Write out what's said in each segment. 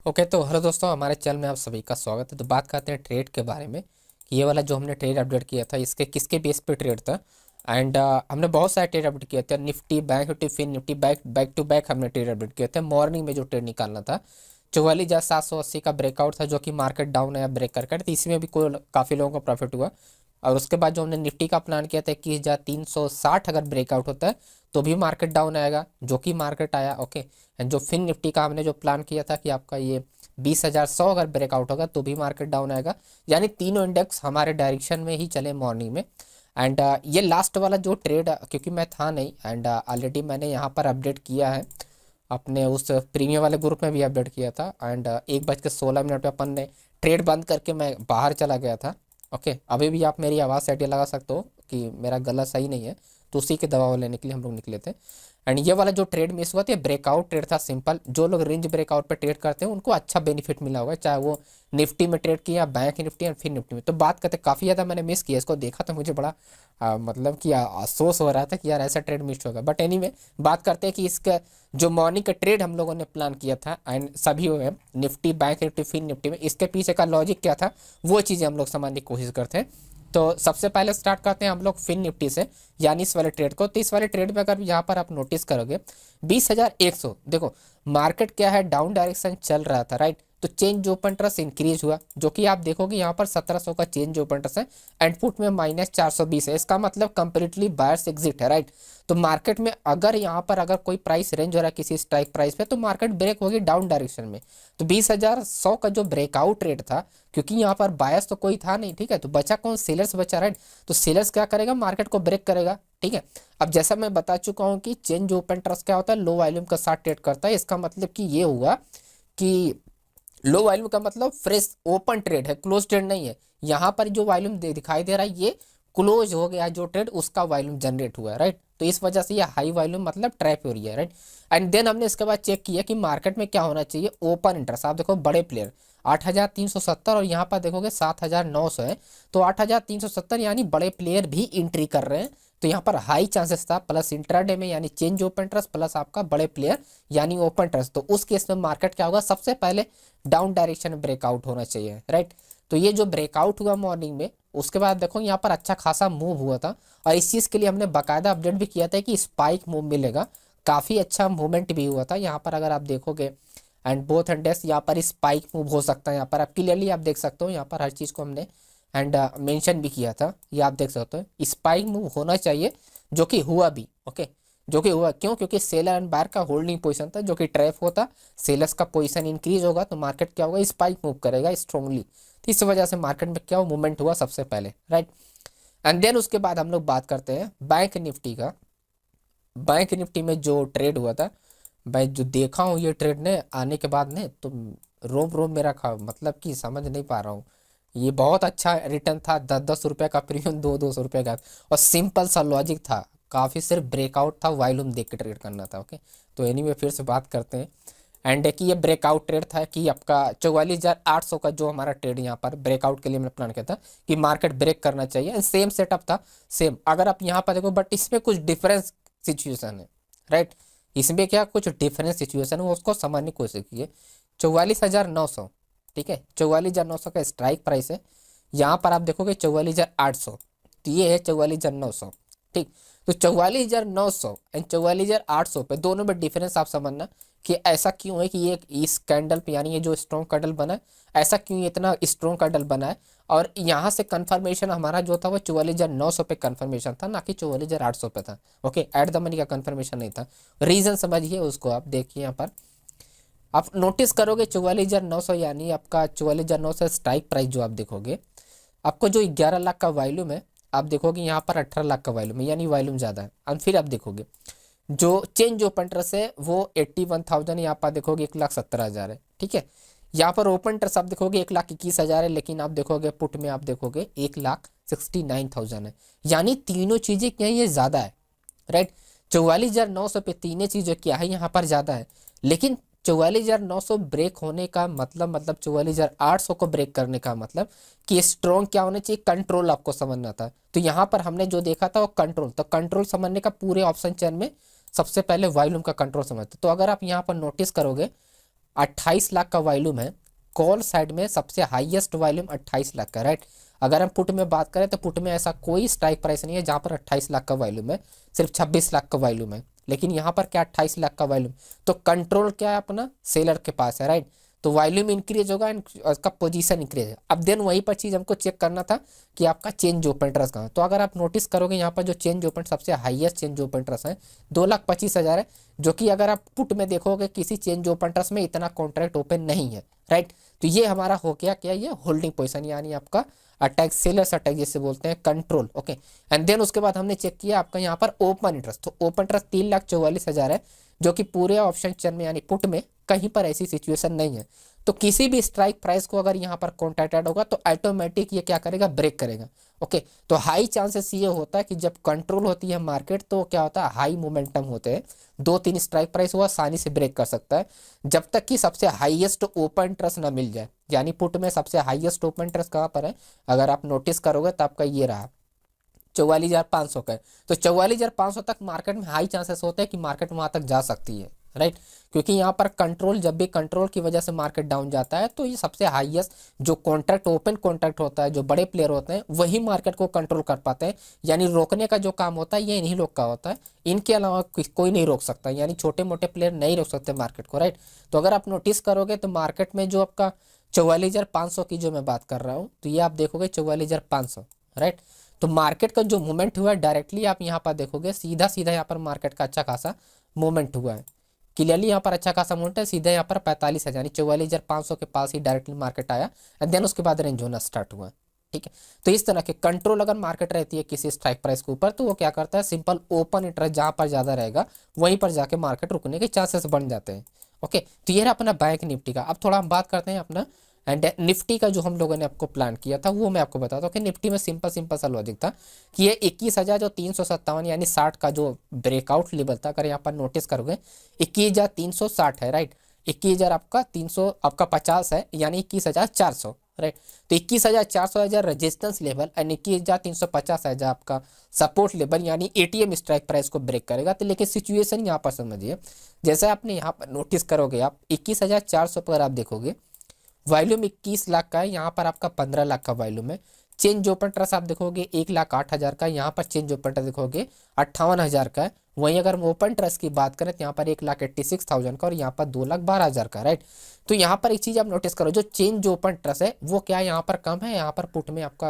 Okay, तो hello दोस्तों, हमारे चैनल में आप सभी का स्वागत है। तो बात करते हैं ट्रेड के बारे में कि ये वाला जो हमने ट्रेड अपडेट किया था इसके किसके बेस पे ट्रेड था। एंड हमने बहुत सारे ट्रेड अपडेट किए थे, Nifty, bank Nifty, fin Nifty, back back to back हमने ट्रेड अपडेट किए थे। मॉर्निंग में जो ट्रेड निकालना था 44,780 का ब्रेकआउट था, जो कि मार्केट डाउन आया ब्रेक करके, तो इसमें भी कोई काफ़ी लोगों को प्रॉफिट हुआ। और उसके बाद जो हमने निफ्टी का प्लान किया था 21,360 अगर ब्रेकआउट होता है तो भी मार्केट डाउन आएगा, जो कि मार्केट आया। ओके, एंड जो फिन निफ्टी का हमने जो प्लान किया था कि आपका ये 20,100 अगर ब्रेकआउट होगा तो भी मार्केट डाउन आएगा। यानी तीनों इंडेक्स हमारे डायरेक्शन में ही चले मॉर्निंग में। एंड ये लास्ट वाला जो ट्रेड, क्योंकि मैं था नहीं एंड ऑलरेडी मैंने यहाँ पर अपडेट किया है, अपने उस प्रीमियम वाले ग्रुप में भी अपडेट किया था। एंड 1:16 पे अपन ने ट्रेड बंद करके मैं बाहर चला गया था। ओके, अभी भी आप मेरी आवाज़ से आइडिया लगा सकते हो कि मेरा गला सही नहीं है, तो उसी के दवा लेने के लिए हम लोग निकले थे। एंड ये वाला जो ट्रेड मिस हुआ था, ये ब्रेकआउट ट्रेड था सिंपल। जो लोग रेंज ब्रेकआउट पे ट्रेड करते हैं उनको अच्छा बेनिफिट मिला होगा, चाहे वो निफ्टी में ट्रेड किया, बैंक निफ्टी या फिर निफ्टी में। तो बात करते काफ़ी ज़्यादा मैंने मिस किया इसको, देखा तो मुझे बड़ा मतलब कि अफसोस हो रहा था कि यार ऐसा ट्रेड मिस होगा। बट एनीवे, बात करते हैं कि इसका जो मॉर्निंग का ट्रेड हम लोगों ने प्लान किया था एंड सभी हुए Nifty, bank Nifty, fin Nifty में, इसके पीछे का लॉजिक क्या था वो चीज़ें हम लोग समझने की कोशिश करते हैं। तो सबसे पहले स्टार्ट करते हैं हम लोग फिन निफ्टी से, यानी इस वाले ट्रेड को। तो इस वाले ट्रेड में अगर यहाँ पर आप नोटिस करोगे 20,100, देखो मार्केट क्या है, डाउन डायरेक्शन चल रहा था, राइट। तो चेंज ओपन ट्रस्ट इंक्रीज हुआ, जो कि आप देखोगे यहाँ पर 1700 का चेंज ओपन ट्रस्ट है एंड पुट में -420 है। इसका मतलब कंप्लीटली बायर्स एग्जिट है, राइट। तो मार्केट में अगर यहाँ पर अगर कोई प्राइस रेंज हो रहा है किसी स्ट्राइक प्राइस पे, तो मार्केट ब्रेक होगी डाउन डायरेक्शन में। तो 20,100 का जो ब्रेकआउट रेट था, क्योंकि यहाँ पर बायर्स तो कोई था नहीं, ठीक है, तो बचा कौन, सेलर्स बचा, राइट। तो सेलर्स क्या करेगा, मार्केट को ब्रेक करेगा, ठीक है। अब जैसा मैं बता चुका हूँ कि चेंज ओपन ट्रस्ट क्या होता है, लो वॉल्यूम का साथ ट्रेड करता है। इसका मतलब कि ये हुआ कि लो वॉल्यूम का मतलब फ्रेश ओपन ट्रेड है, क्लोज ट्रेड नहीं है। यहाँ पर जो वॉल्यूम दिखाई दे रहा है ये क्लोज हो गया जो ट्रेड, उसका वॉल्यूम जनरेट हुआ है, राइट। तो इस वजह से ये हाई वॉल्यूम मतलब ट्रैप हो रही है, राइट। एंड देन हमने इसके बाद चेक किया कि मार्केट में क्या होना चाहिए, ओपन इंटरेस्ट। आप देखो बड़े प्लेयर 8,370 और यहाँ पर देखोगे 7,900 है। तो 8,370 यानी बड़े प्लेयर भी एंट्री कर रहे हैं, तो यहाँ पर हाई चांसेस था। प्लस इंट्राडे में यानी चेंज ओपन ट्रस्ट प्लस आपका बड़े प्लेयर यानी ओपन ट्रस्ट, तो उस केस में मार्केट क्या होगा, सबसे पहले डाउन डायरेक्शन में ब्रेकआउट होना चाहिए, राइट। तो ये जो ब्रेकआउट हुआ मॉर्निंग में, उसके बाद देखो यहाँ पर अच्छा खासा मूव हुआ था। और इस चीज़ के लिए हमने बाकायदा अपडेट भी किया था कि स्पाइक मूव मिलेगा। काफ़ी अच्छा मूवमेंट भी हुआ था यहाँ पर, अगर आप देखोगे एंड बोथ इंडेक्स यहाँ पर स्पाइक मूव हो सकता है। यहाँ पर आप क्लियरली आप देख सकते हो, यहाँ पर हर चीज़ को हमने एंड मेंशन भी किया था, ये आप देख सकते हो स्पाइक मूव होना चाहिए, जो कि हुआ भी। ओके, जो कि हुआ क्यों, क्योंकि सेलर एंड बायर का होल्डिंग पोजीशन था जो कि ट्रैप होता, सेलर्स का पोजीशन इंक्रीज होगा तो मार्केट क्या होगा, स्पाइक मूव करेगा स्ट्रांगली। तो इस वजह से मार्केट में क्या मूवमेंट हुआ सबसे पहले, राइट। एंड देन उसके बाद हम लोग बात करते हैं बैंक निफ्टी का। बैंक निफ्टी में जो ट्रेड हुआ था, भाई जो देखा हूँ ये ट्रेड ने आने के बाद ने, तो रोम रोम मेरा खा मतलब कि समझ नहीं पा रहा हूँ। ये बहुत अच्छा रिटर्न था, 10-10 रुपये का प्रीमियम, 2-2 रुपये का, और सिंपल सा लॉजिक था, काफ़ी सिर्फ ब्रेकआउट था, वॉल्यूम देख के ट्रेड करना था। ओके, तो एनीवे फिर से बात करते हैं एंड कि ये ब्रेकआउट ट्रेड था कि आपका 44,800 का जो हमारा ट्रेड यहाँ पर ब्रेकआउट के लिए मैंने प्लान किया था कि मार्केट ब्रेक करना चाहिए। सेम सेटअप था, सेम अगर आप यहाँ पर देखो, बट इसमें कुछ डिफरेंस सिचुएशन है, राइट। इसमें क्या कुछ डिफरेंस सिचुएशन है, उसको समझने की कोशिश कीजिए। 44,900, ठीक है, 44,900 का स्ट्राइक प्राइस है। यहाँ पर आप देखोगे 44,800, तो ये है 44,900, ठीक। तो 44,900 एंड 44,800 पे दोनों में डिफरेंस आप समझना कि ऐसा क्यों है कि ये इस कैंडल पे, यानी ये जो स्ट्रॉन्ग कैंडल बना है, ऐसा क्यों इतना स्ट्रॉन्ग कैंडल बना है। और यहाँ से कंफर्मेशन हमारा जो था वो 44,900 पे कंफर्मेशन था, ना कि 44,800 पे था। ओके, एट द मनी का कंफर्मेशन नहीं था। रीजन समझिए उसको, आप देखिए यहाँ पर आप नोटिस करोगे 44,900 यानी आपका 44,900 स्ट्राइक प्राइस जो आप देखोगे, आपको जो 11 लाख का वॉल्यूम है, आप देखोगे यहाँ पर 18 लाख का वॉल्यूम है, यानी वॉल्यूम ज़्यादा है। और फिर आप देखोगे जो चेंज ओपन ट्रस्ट है वो 81,000, यहाँ पर देखोगे 1,70,000 है, ठीक है। यहाँ पर ओपन ट्रस्ट आप देखोगे 1,21,000 है, लेकिन आप देखोगे पुट में आप देखोगे 1,69,000 है, यानी तीनों चीज़ें क्या है, ये ज़्यादा है, राइट। 44,900 पे तीनों चीज़ें क्या है यहाँ पर ज़्यादा है, लेकिन 44,900 ब्रेक होने का मतलब 44,800 को ब्रेक करने का मतलब कि स्ट्रॉन्ग क्या होना चाहिए, कंट्रोल आपको समझना था। तो यहाँ पर हमने जो देखा था वो कंट्रोल, तो कंट्रोल समझने का पूरे ऑप्शन चेन में सबसे पहले वॉल्यूम का कंट्रोल समझते। तो अगर आप यहाँ पर नोटिस करोगे 28 लाख का वॉल्यूम है, कॉल साइड में सबसे हाईएस्ट वॉल्यूम 28 लाख का, राइट। अगर हम पुट में बात करें तो पुट में ऐसा कोई स्ट्राइक प्राइस नहीं है जहां पर 28 लाख का वॉल्यूम है, सिर्फ 26 लाख का वॉल्यूम है। लेकिन यहाँ पर क्या 28 लाख का वॉल्यूम, तो कंट्रोल क्या है अपना सेलर के पास है, राइट। तो वॉल्यूम इंक्रीज होगा एंड उसका पोजीशन इंक्रीज है। अब देन वहीं पर चीज़ हमको चेक करना था कि आपका चेंज ओपन इंटरेस्ट कहाँ है। तो अगर आप नोटिस करोगे यहाँ पर जो चेंज ओपन सबसे हाईएस्ट चेंज ओपन इंटरेस्ट है 2,25,000 है, जो कि अगर आप पुट में देखोगे किसी चेंज ओपन इंटरेस्ट में इतना कॉन्ट्रैक्ट ओपन नहीं है, राइट। तो ये हमारा हो गया क्या, ये होल्डिंग पोजिशन यानी आपका अटैक, सेलर्स अटैक जिसे बोलते हैं, कंट्रोल, ओके। एंड देन उसके बाद हमने चेक किया आपका यहाँ पर ओपन इंटरेस्ट। तो ओपन इंटरेस्ट 3,44,000 है, जो कि पूरे ऑप्शन चेन में यानी पुट में कहीं पर ऐसी सिचुएशन नहीं है। तो किसी भी स्ट्राइक प्राइस को अगर यहाँ पर कॉन्ट्रैक्टेड होगा तो ऑटोमेटिक ये क्या करेगा, ब्रेक करेगा, ओके। तो हाई चांसेस ये होता है कि जब कंट्रोल होती है मार्केट तो क्या होता है, हाई मोमेंटम होते हैं, 2-3 स्ट्राइक प्राइस वो आसानी से ब्रेक कर सकता है, जब तक कि सबसे हाईएस्ट ओपन इंटरेस्ट ना मिल जाए। यानी पुट में सबसे हाईएस्ट ओपन इंटरेस्ट कहाँ पर है, अगर आप नोटिस करोगे तो आपका ये रहा 44,500 का है। तो 44,500 तक मार्केट में हाई चांसेस होते हैं कि मार्केट वहां तक जा सकती है, राइट। क्योंकि यहाँ पर कंट्रोल, जब भी कंट्रोल की वजह से मार्केट डाउन जाता है तो ये सबसे हाईएस्ट जो कॉन्ट्रैक्ट, ओपन कॉन्ट्रैक्ट होता है, जो बड़े प्लेयर होते हैं वही मार्केट को कंट्रोल कर पाते हैं। यानी रोकने का जो काम होता है ये इन्हीं लोग का होता है, इनके अलावा कोई नहीं रोक सकता, यानी छोटे मोटे प्लेयर नहीं रोक सकते मार्केट को, राइट। तो अगर आप नोटिस करोगे तो मार्केट में जो आपका 44,500 की जो मैं बात कर रहा हूँ, तो ये आप देखोगे 44,500, राइट। तो मार्केट का जो मूवमेंट हुआ है डायरेक्टली आप यहाँ पर देखोगे, सीधा सीधा यहाँ पर मार्केट का अच्छा खासा मूवमेंट हुआ है, क्लियरली यहाँ पर अच्छा खासा मूवमेंट है। सीधा यहाँ पर 45,000 यानी 44,500 के पास ही डायरेक्टली मार्केट आया एंड देन उसके बाद रेंज होना स्टार्ट हुआ, ठीक है। तो इस तरह के कंट्रोल अगर मार्केट रहती है किसी स्ट्राइक प्राइस के ऊपर तो वो क्या करता है, सिंपल ओपन इंटरेस्ट जहाँ पर ज़्यादा रहेगा वहीं पर जाके मार्केट रुकने के चांसेस बन जाते हैं, ओके। तो ये रहा अपना बैंक निफ्टी का। अब थोड़ा हम बात करते हैं अपना एंड निफ्टी का, जो हम लोगों ने आपको प्लान किया था वो मैं आपको बताता हूँ कि निफ्टी में सिंपल सिंपल सा लॉजिक था कि ये 21,357 यानी 60 का जो ब्रेकआउट लेवल था, अगर यहाँ पर नोटिस करोगे 21,360 है, राइट। 21,000 आपका 300 आपका 50 है यानी 21,400, राइट। तो 21,400 है रेजिस्टेंस लेवल एंड 21,350 है आपका सपोर्ट लेवल, यानी एटीएम स्ट्राइक प्राइस को ब्रेक करेगा। तो लेकिन सिचुएशन यहाँ पर समझिए, जैसे आपने यहाँ पर नोटिस करोगे आप 21,400 पर आप देखोगे वॉल्यूम 21 लाख का है, यहाँ पर आपका 15 लाख का वॉल्यूम है। चेंज ओपन ट्रस्ट आप देखोगे 1,08,000 का, यहाँ पर चेंज ओपन ट्रस्ट देखोगे 58,000 का है। वहीं अगर हम ओपन ट्रस्ट की बात करें तो यहाँ पर 1,86,000 का और यहाँ पर 2,12,000 का, राइट। तो यहाँ पर एक चीज़ आप नोटिस करो, जो चेंज ओपन ट्रस्ट है वो क्या है, यहाँ पर कम है, यहाँ पर पुट में आपका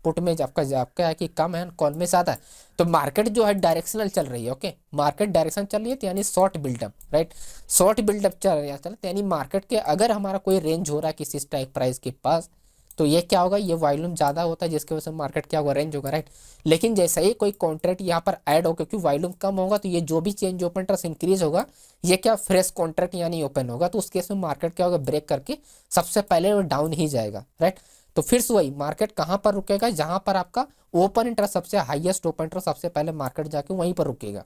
आपका है कि कम है, कॉल में ज़्यादा है। तो मार्केट जो है डायरेक्शनल चल रही है, ओके। मार्केट डायरेक्शन चल रही है तो यानी short buildup, right. Short buildup चल रहा है, यानी मार्केट के अगर हमारा कोई रेंज हो रहा है किसी स्ट्राइक प्राइस के पास तो ये क्या होगा, ये वॉल्यूम ज़्यादा होता है जिसकी वजह से मार्केट क्या होगा, रेंज होगा, राइट। लेकिन जैसे ही कोई कॉन्ट्रैक्ट यहाँ पर ऐड होगा क्योंकि वॉल्यूम कम होगा तो ये जो भी चेंज ओपन ट्रस्ट इंक्रीज होगा ये क्या फ्रेश कॉन्ट्रैक्ट यानी ओपन होगा, तो उस केस में मार्केट क्या होगा, ब्रेक करके सबसे पहले वो डाउन ही जाएगा, राइट। तो फिर से वही मार्केट कहाँ पर रुकेगा, जहाँ पर आपका ओपन इंटरेस्ट सबसे हाईएस्ट ओपन इंटरेस्ट सबसे पहले मार्केट जाके वहीं पर रुकेगा,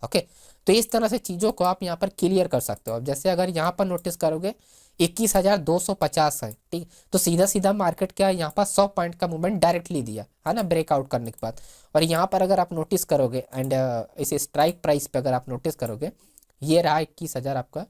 ओके। तो इस तरह से चीज़ों को आप यहाँ पर क्लियर कर सकते हो। अब जैसे अगर यहाँ पर नोटिस करोगे 21,250 है, ठीक। तो सीधा सीधा मार्केट क्या है, यहाँ पर 100 पॉइंट का मूवमेंट डायरेक्टली दिया है ना ब्रेकआउट करने के बाद। और यहाँ पर अगर आप नोटिस करोगे एंड इस स्ट्राइक प्राइस पे अगर आप नोटिस करोगे ये रहा 21,000 आपका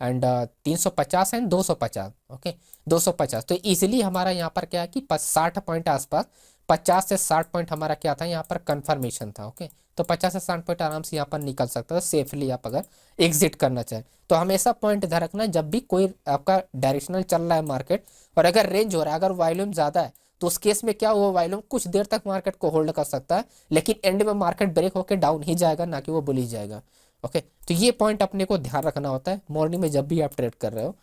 एंड 350 एंड 250, ओके। 250 तो इजीली हमारा यहाँ पर क्या है कि 60 पॉइंट आसपास, 50 से 60 पॉइंट हमारा क्या था यहाँ पर कंफर्मेशन था, ओके। तो 50 से 60 पॉइंट आराम से यहाँ पर निकल सकता है सेफली, आप अगर एग्जिट करना चाहें तो हमेशा पॉइंट ध्यान रखना जब भी कोई आपका डायरेक्शनल चल रहा है मार्केट और अगर रेंज हो रहा है, अगर वॉल्यूम ज़्यादा है तो उस केस में क्या हुआ, वॉल्यूम कुछ देर तक मार्केट को होल्ड कर सकता है लेकिन एंड में मार्केट ब्रेक होकर डाउन ही जाएगा, ना कि वो बुल ही जाएगा, ओके। तो ये पॉइंट अपने को ध्यान रखना होता है मॉर्निंग में जब भी आप ट्रेड कर रहे हो,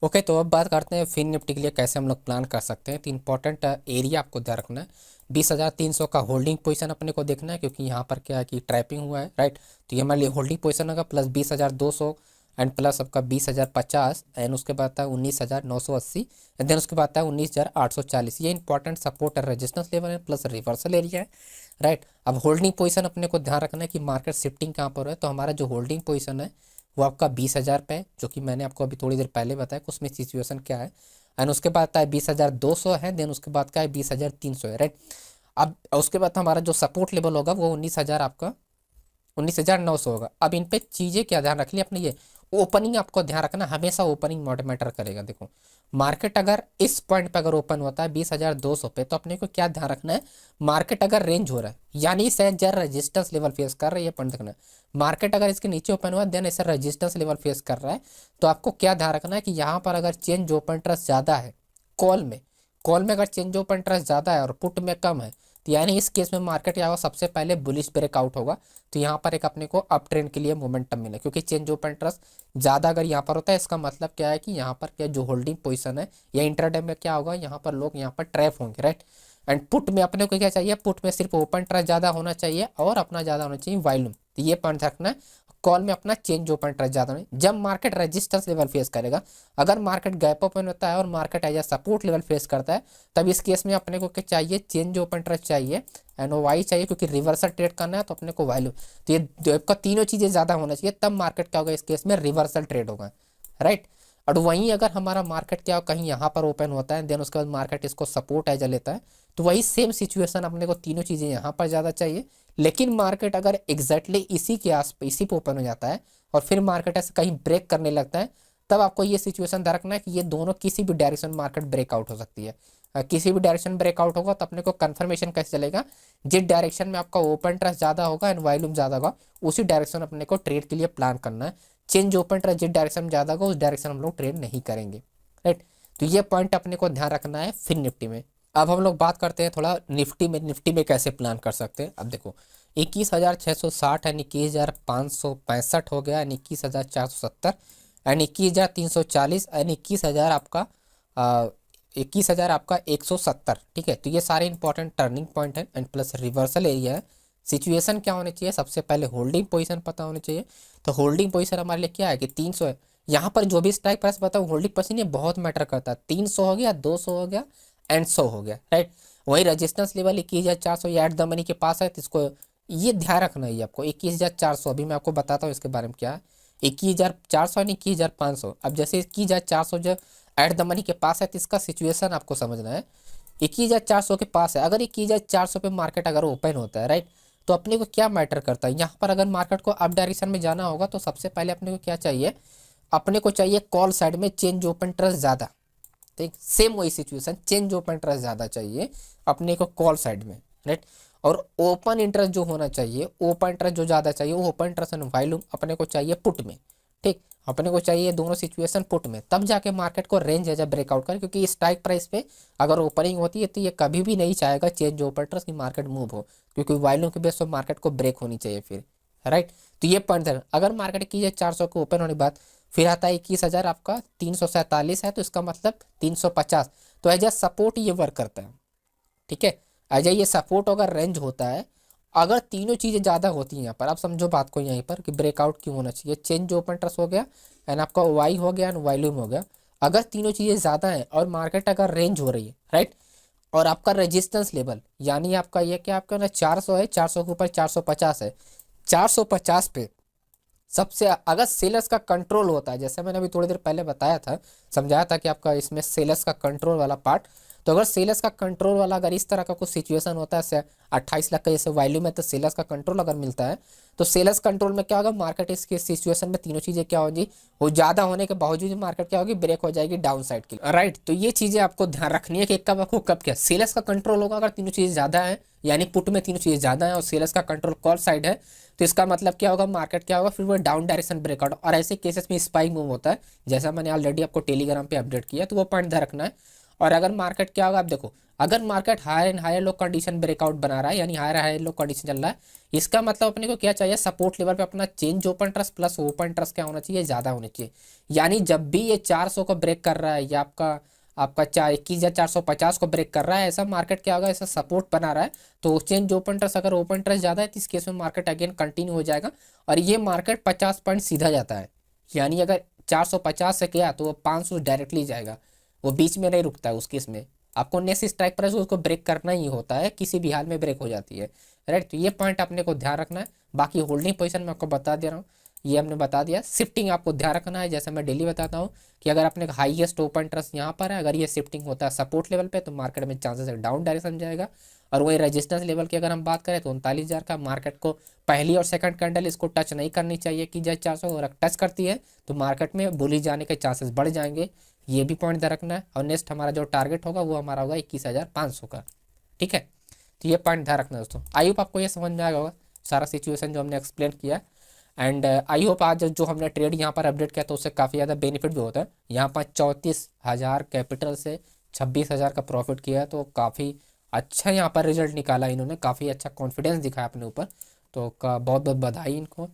ओके। तो अब बात करते हैं फिन निफ्टी के लिए कैसे हम लोग प्लान कर सकते हैं। तो इंपॉर्टेंट एरिया आपको ध्यान रखना है, 20,300 का होल्डिंग पोजीशन अपने को देखना है क्योंकि यहाँ पर क्या है कि ट्रैपिंग हुआ है, राइट। तो ये हमारे लिए होल्डिंग पोजीशन होगा प्लस 20,200 एंड प्लस आपका 20,050 एंड उसके बाद आता है 19,980 एंड देन उसके बाद आता है 19,840। ये इंपॉर्टेंट सपोर्ट और रेजिस्टेंस लेवल है प्लस रिवर्सल एरिया है, राइट। अब होल्डिंग पोजीशन अपने को ध्यान रखना है कि मार्केट शिफ्टिंग कहाँ पर है। तो हमारा जो होल्डिंग पोजीशन है वो आपका 20,000 पे है, जो कि मैंने आपको अभी थोड़ी देर पहले बताया कि उसमें सिचुएशन क्या है। एंड उसके बाद आता है 20,200 है, देन उसके बाद का है 20,300 है, राइट। अब उसके बाद हमारा जो सपोर्ट लेवल होगा वो 19,000 आपका 19,900 होगा। अब इन पे चीज़ें क्या ध्यान रख ली अपने, ये ओपनिंग आपको ध्यान रखना, हमेशा ओपनिंग मैटर करेगा। देखो मार्केट अगर इस पॉइंट पे अगर ओपन होता है 20,200 पे, तो अपने को क्या ध्यान रखना है, मार्केट अगर रेंज हो रहा है यानी इसे जरा रेजिस्टेंस लेवल फेस कर रहा है, ये पॉइंट देखना है। मार्केट अगर इसके नीचे ओपन हुआ देन इसे रेजिस्टेंस लेवल फेस कर रहा है, तो आपको क्या ध्यान रखना है कि यहाँ पर अगर चेंज ओपन इंटरेस्ट ज़्यादा है कॉल में अगर चेंज ओपन इंटरेस्ट ज़्यादा है और पुट में कम है, तो यानी इस केस में मार्केट क्या होगा, सबसे पहले बुलिश ब्रेकआउट होगा। तो यहाँ पर एक अपने को अप ट्रेंड के लिए मोमेंटम मिले, क्योंकि चेंज ओपन इंटरेस्ट ज़्यादा अगर यहाँ पर होता है, इसका मतलब क्या है कि यहाँ पर क्या जो होल्डिंग पोजीशन है या इंट्राडे में क्या होगा, यहाँ पर लोग यहाँ पर ट्रैप होंगे, राइट। एंड पुट में अपने को क्या चाहिए, पुट में सिर्फ ओपन इंटरेस्ट ज़्यादा होना चाहिए और अपना ज़्यादा होना चाहिए वॉल्यूम। तो ये पॉइंट रखना है। कॉल में अपना चेंज ओपन इंटरेस्ट ज़्यादा नहीं, जब मार्केट रेजिस्टेंस लेवल फेस करेगा, अगर मार्केट गैप ओपन होता है और market as support level face करता है, तब इस केस में अपने को क्या चाहिए, चेंज ओपन इंटरेस्ट चाहिए एंड वाई चाहिए, क्योंकि रिवर्सल ट्रेड करना है तो अपने को वैल्यू। तो ये आपका तीनों चीज़ें ज़्यादा होना चाहिए, तब मार्केट क्या होगा, इस केस में रिवर्सल ट्रेड होगा, राइट। और वहीं अगर हमारा मार्केट क्या कहीं यहाँ पर ओपन होता है देन उसके बाद मार्केट इसको सपोर्ट एज लेता है, तो वही सेम सिचुएशन अपने को तीनों चीज़ें यहाँ पर ज़्यादा चाहिए। लेकिन मार्केट अगर एग्जैक्टली इसी के आस इसी पे ओपन हो जाता है और फिर मार्केट ऐसे कहीं ब्रेक करने लगता है, तब आपको ये सिचुएशन ध्यान रखना है कि ये दोनों किसी भी डायरेक्शन मार्केट ब्रेकआउट हो सकती है। किसी भी डायरेक्शन ब्रेकआउट होगा तो अपने को कंफर्मेशन कैसे चलेगा, जिस डायरेक्शन में आपका ओपन इंटरेस्ट ज़्यादा होगा एंड वॉल्यूम ज़्यादा होगा, उसी डायरेक्शन अपने को ट्रेड के लिए प्लान करना है। चेंज ओपन इंटरेस्ट जिस डायरेक्शन में ज़्यादा होगा उस डायरेक्शन हम लोग ट्रेड नहीं करेंगे, राइट। तो ये पॉइंट अपने को ध्यान रखना है फिर निफ्टी में। अब हम लोग बात करते हैं थोड़ा निफ्टी में कैसे प्लान कर सकते हैं। अब देखो 21,660 एंड 21,565 हो गया एंड 21,470 एंड 21,340 एंड 21,000 आपका 21,000 आपका 170, ठीक है। तो ये सारे इंपॉर्टेंट टर्निंग पॉइंट है एंड प्लस रिवर्सल एरिया है। सिचुएशन क्या होनी चाहिए, सबसे पहले होल्डिंग पोजीशन पता होनी चाहिए। तो होल्डिंग पोजीशन हमारे लिए क्या है कि 300 है। यहाँ पर जो भी स्ट्राइक प्राइस बताऊँ, होल्डिंग पोजीशन ये बहुत मैटर करता है। 300 हो गया, 200 हो गया एंड 100 हो गया, राइट। वही रेजिस्टेंस लेवल 21,400 ये एट द मनी के पास है, तो इसको ये ध्यान रखना है आपको। 21,400 अभी मैं आपको बताता हूँ इसके बारे में क्या है। 21,400 यानी 21,500। अब जैसे 21,400 जो एट द मनी के पास है, तो इसका सिचुएशन आपको समझना है। 21,400 के पास है, अगर 21,400 पे मार्केट अगर ओपन होता है, राइट, तो अपने को क्या मैटर करता है, यहाँ पर अगर मार्केट को अप डायरेक्शन में जाना होगा तो सबसे पहले अपने को क्या चाहिए, अपने को चाहिए कॉल साइड में चेंज ओपन इंटरेस्ट ज़्यादा। ठीक, सेम वही सिचुएशन, चेंज ओपन इंटरेस्ट ज़्यादा चाहिए अपने को कॉल साइड में, राइट। और ओपन इंटरेस्ट जो होना चाहिए, ओपन इंटरेस्ट जो ज़्यादा चाहिए वो ओपन इंटरेस्ट एंड वॉल्यूम अपने को चाहिए पुट में, ठीक। अपने को चाहिए दोनों सिचुएशन पुट में, तब जाके मार्केट को रेंज एज ब्रेकआउट करे, क्योंकि स्ट्राइक प्राइस पे अगर ओपनिंग होती है तो ये कभी भी नहीं चाहेगा चेंज ओपन इंटरेस्ट की मार्केट मूव हो, क्योंकि वॉल्यूम के बेस पर मार्केट को ब्रेक होनी चाहिए फिर, राइट। तो ये पॉइंट है। अगर मार्केट की 400 को ओपन होने के बाद फिर आता है 21,000 आपका 347 है, तो इसका मतलब 350, तो एज ए सपोर्ट ये वर्क करता है, ठीक है। एज ए ये सपोर्ट अगर रेंज होता है, अगर तीनों चीज़ें ज़्यादा होती हैं यहाँ पर, आप समझो बात को यहीं पर कि ब्रेकआउट क्यों होना चाहिए, चेंज ओपन इंटरेस्ट हो गया एंड आपका वाई हो गया एंड वॉल्यूम हो गया। अगर तीनों चीज़ें ज़्यादा हैं और मार्केट अगर रेंज हो रही है, राइट, और आपका रेजिस्टेंस लेवल यानी आपका ये क्या आपका ना 400 है, 400 के ऊपर 450 है, 450 पे सबसे अगर सेलर्स का कंट्रोल होता है, जैसे मैंने अभी थोड़ी देर पहले बताया था, समझाया था कि आपका इसमें सेलर्स का कंट्रोल वाला पार्ट, तो अगर सेलर्स का कंट्रोल वाला अगर इस तरह का कुछ सिचुएशन होता है, 28 लाख का जैसे वैल्यू में, तो सेलर्स का कंट्रोल अगर मिलता है, तो सेलर्स कंट्रोल में क्या होगा, मार्केट इसके सिचुएशन में तीनों चीज़ें क्या होगी, वो ज़्यादा होने के बावजूद मार्केट क्या होगी, ब्रेक हो जाएगी डाउन साइड की, राइट। तो ये चीज़ें आपको ध्यान रखनी है कि कब आपको कब क्या सेलर्स का कंट्रोल होगा, अगर तीनों चीज़ें ज़्यादा है यानी पुट में तीनों चीज़ें ज़्यादा है और सेलर्स का कंट्रोल कॉल साइड है, तो इसका मतलब क्या होगा, मार्केट क्या होगा, फिर वो डाउन डायरेक्शन ब्रेकआउट, और ऐसे केसेस में स्पाइक मूव होता है, जैसा मैंने ऑलरेडी आपको टेलीग्राम पे अपडेट किया, तो वो पॉइंट ध्यान रखना है। और अगर मार्केट क्या होगा, आप देखो अगर market higher and higher low condition breakout बना रहा है यानी हायर हायर लो कंडीशन चल रहा है, इसका मतलब अपने को क्या चाहिए, सपोर्ट लेवल पे अपना change open interest plus open interest क्या होना चाहिए, ज़्यादा होना चाहिए। यानी जब भी ये 400 को ब्रेक कर रहा है या आपका आपका 21,450 को ब्रेक कर रहा है, ऐसा मार्केट क्या होगा, ऐसा सपोर्ट बना रहा है, तो चेंज ओपन इंटरेस्ट अगर ओपन इंटरेस्ट ज़्यादा है तो इस केस में मार्केट अगेन कंटिन्यू हो जाएगा और ये मार्केट 50 पॉइंट सीधा जाता है। यानी अगर 450 से गया तो वो 500 डायरेक्टली जाएगा, वो बीच में नहीं रुकता है। उस केस में आपको नेक्स्ट स्ट्राइक प्राइस उसको ब्रेक करना ही होता है, किसी भी हाल में ब्रेक हो जाती है, राइट। तो ये पॉइंट अपने को ध्यान रखना है। बाकी होल्डिंग पोजीशन में आपको बता दे रहा हूँ, ये हमने बता दिया। शिफ्टिंग आपको ध्यान रखना है, जैसे मैं डेली बताता हूँ कि अगर अपने हाईएस्ट ओपन इंटरेस्ट यहाँ पर है, अगर ये शिफ्टिंग होता है सपोर्ट लेवल पे, तो मार्केट में चांसेस है डाउन डायरेक्शन जाएगा। और वही रेजिस्टेंस लेवल की अगर हम बात करें तो 39,000 का मार्केट को पहली और सेकंड कैंडल इसको टच नहीं करनी चाहिए कि जैसे 400 अगर टच करती है तो मार्केट में बुली जाने के चांसेस बढ़ जाएंगे। ये भी पॉइंट ध्यान रखना है। और नेक्स्ट हमारा जो टारगेट होगा वो हमारा होगा 21,500 का। ठीक है, तो ये पॉइंट ध्यान रखना है दोस्तों। आई होप आपको ये समझ में आएगा होगा सारा सिचुएशन जो हमने एक्सप्लेन किया। एंड आई होप आज जो हमने ट्रेड यहाँ पर अपडेट किया तो उससे काफ़ी ज़्यादा बेनिफिट भी होता है। यहाँ पर 34,000 कैपिटल से 26,000 का प्रॉफिट किया है, तो काफ़ी अच्छा यहाँ पर रिजल्ट निकाला इन्होंने, काफ़ी अच्छा कॉन्फिडेंस दिखाया अपने ऊपर। तो का बहुत बहुत बधाई इनको।